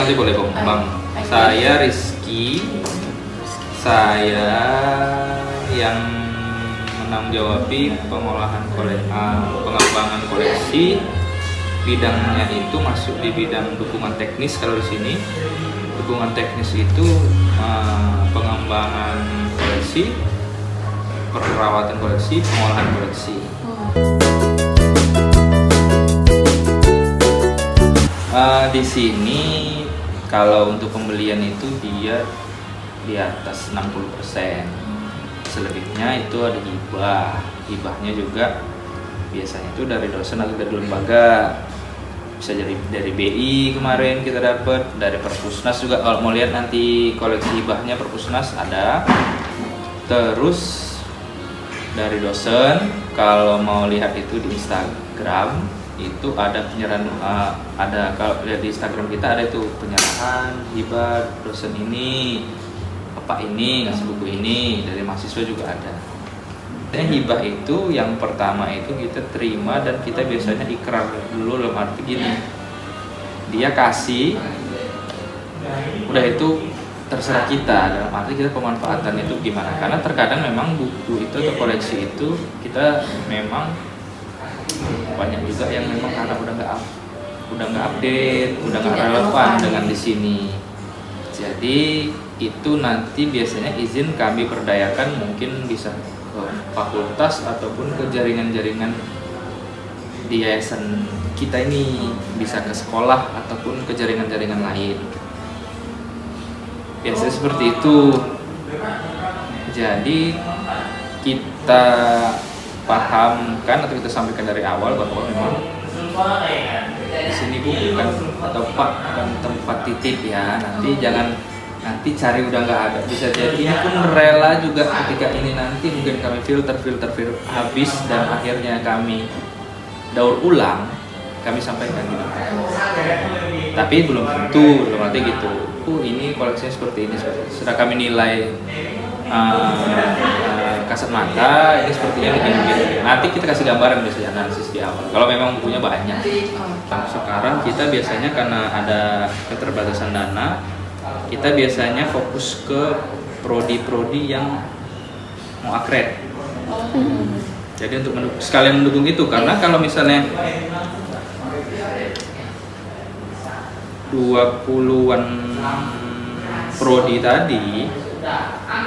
nanti boleh Bang. Saya Rizky. Saya yang menanggapi pengembangan koleksi. Bidangnya itu masuk di bidang dukungan teknis kalau di sini. Dukungan teknis itu pengembangan koleksi, perawatan koleksi, pengolahan koleksi. Di sini kalau untuk pembelian itu dia di atas 60%. Selebihnya itu ada hibah. Hibahnya juga biasanya itu dari dosen atau dari lembaga. Bisa dari BI kemarin kita dapat, dari Perpusnas juga. Kalau mau lihat nanti koleksi hibahnya Perpusnas ada. Terus dari dosen, kalau mau lihat itu di Instagram itu ada penyerahan, ada kalau lihat di Instagram kita ada itu penyerahan hibah dosen ini, bapak ini ngasih buku ini, dari mahasiswa juga ada. Hibah itu yang pertama itu kita terima dan kita biasanya ikrar dulu, dalam arti gini, dia kasih, udah itu terserah kita, dalam arti kita pemanfaatan itu gimana. Karena terkadang memang buku itu atau koleksi itu kita memang banyak juga yang memang karena udah nggak update, udah nggak relevan dengan di sini. Jadi itu nanti biasanya izin kami perdayakan mungkin bisa ke fakultas ataupun ke jaringan-jaringan di yayasan kita ini, bisa ke sekolah ataupun ke jaringan-jaringan lain. Biasanya seperti itu. Jadi kita pahamkan atau kita sampaikan dari awal bahwa memang di sini bukan atau Pak bukan tempat titip ya. Nanti cari udah nggak ada, bisa jadi ini pun rela juga ketika ini nanti mungkin kami filter habis dan akhirnya kami daur ulang, kami sampaikan gitu. Tapi belum tentu, belum nanti gitu. Ini koleksinya seperti ini. Sudah kami nilai kasat mata, ini sepertinya begini. Nanti kita kasih gambaran biasanya analisis di awal. Kalau memang bukunya banyak. Sekarang kita biasanya karena ada keterbatasan dana, kita biasanya fokus ke prodi-prodi yang mau akred. Jadi untuk sekalian mendukung itu, karena kalau misalnya 20-an prodi tadi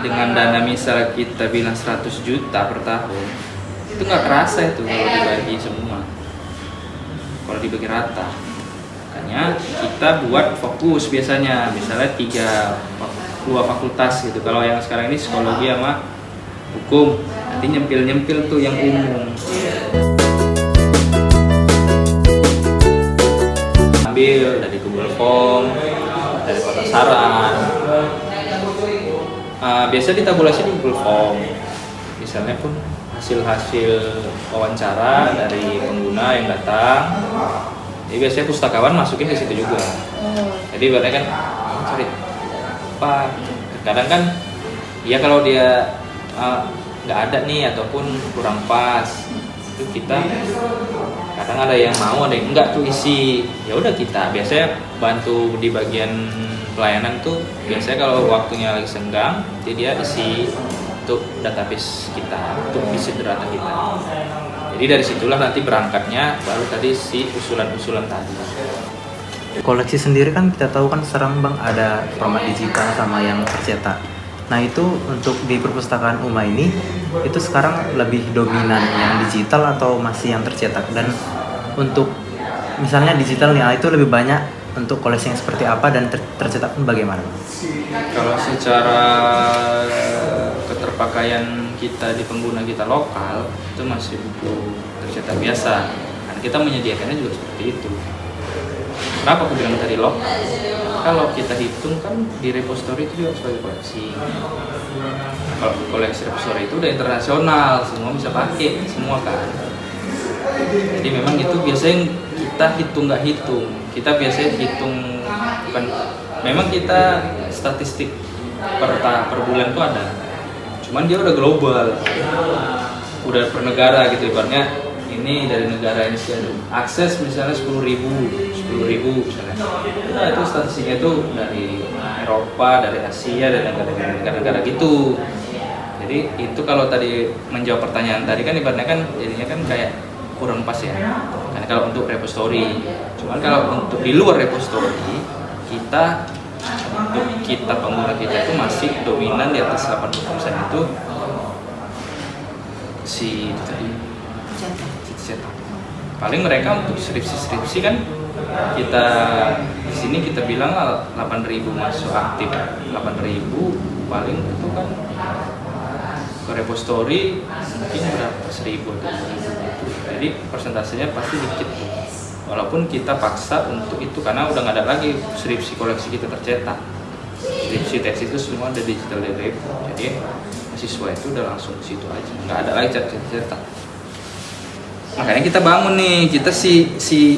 dengan dana misal kita bilang 100 juta per tahun, itu nggak kerasa itu kalau dibagi semua, kalau dibagi rata. Makanya kita buat fokus biasanya, misalnya 2 fakultas gitu. Kalau yang sekarang ini psikologi sama hukum, nanti nyempil tuh yang umum. Ambil dari Google Form, dari kota saran. Biasa ditabulasi di Google Form. Misalnya pun hasil-hasil wawancara dari pengguna yang datang. Jadi biasanya pustakawan masukin ke situ juga. Jadi ibaratnya kan cari apa? Kadang kan ya kalau dia nggak ada nih ataupun kurang pas, itu kita kadang ada yang mau, ada yang enggak tuh isi. Ya udah kita biasanya bantu di bagian pelayanan tuh, biasanya kalau waktunya lagi senggang, jadi dia isi untuk database kita, untuk visit data kita. Jadi dari situlah nanti berangkatnya baru tadi si usulan-usulan tadi. Koleksi sendiri kan kita tahu kan sekarang Bang ada format digital sama yang tercetak. Nah itu untuk di perpustakaan UMA ini, itu sekarang lebih dominan yang digital atau masih yang tercetak? Dan untuk misalnya digital nih, itu lebih banyak untuk koleksi yang seperti apa dan tercetak pun bagaimana? Kalau secara keterpakaian kita di pengguna kita lokal, itu masih buku tercetak biasa. Karena kita menyediakannya juga seperti itu. Kenapa aku bilang tadi lokal? Kalau kita hitung kan di repository itu juga sebagai koleksi. Kalau koleksi repository itu udah internasional, semua bisa pakai, semua kan. Jadi memang itu biasanya kita hitung nggak hitung. Kita biasanya hitung bukan. Memang kita statistik per bulan tuh ada. Cuman dia udah global, udah per negara gitu. Ibaratnya ini dari negara ini akses misalnya 10.000 10.000 misalnya. Nah itu statistiknya itu dari Eropa, dari Asia, dan negara-negara gitu. Jadi itu kalau tadi menjawab pertanyaan tadi kan ibaratnya kan jadinya kan kayak kurang pas ya. Karena kalau untuk repository, cuman kalau untuk di luar repository kita pengguna kita itu masih dominan di atas 80% itu si tadi cetak. Paling mereka untuk skripsi kan kita di sini kita bilang 8.000 masuk aktif, 8.000 paling itu kan ke repository mungkin berapa 1.000 atau 2.000 gitu. Jadi persentasenya pasti dikit tuh. Walaupun kita paksa untuk itu karena udah nggak ada lagi skripsi koleksi kita tercetak. Skripsi teks itu semua ada digital di repo. Jadi mahasiswa itu udah langsung ke situ aja, nggak ada lagi cetak. Makanya kita bangun nih, kita si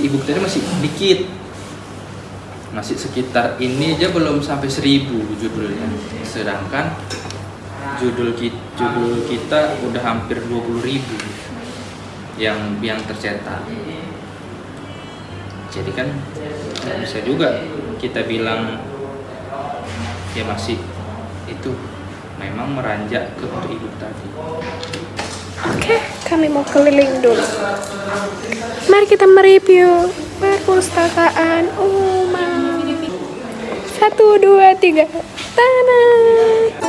e-book tadi masih dikit, masih sekitar ini aja belum sampai 1.000 judulnya, sedangkan judul kita udah hampir 20.000 yang tercetak. Jadi kan nggak bisa juga kita bilang ya masih itu memang meranjak ke untuk e-book tadi. Oke, kami mau keliling dulu. Mari kita mereview perpustakaan umum. 1, 2, 3. Tanah.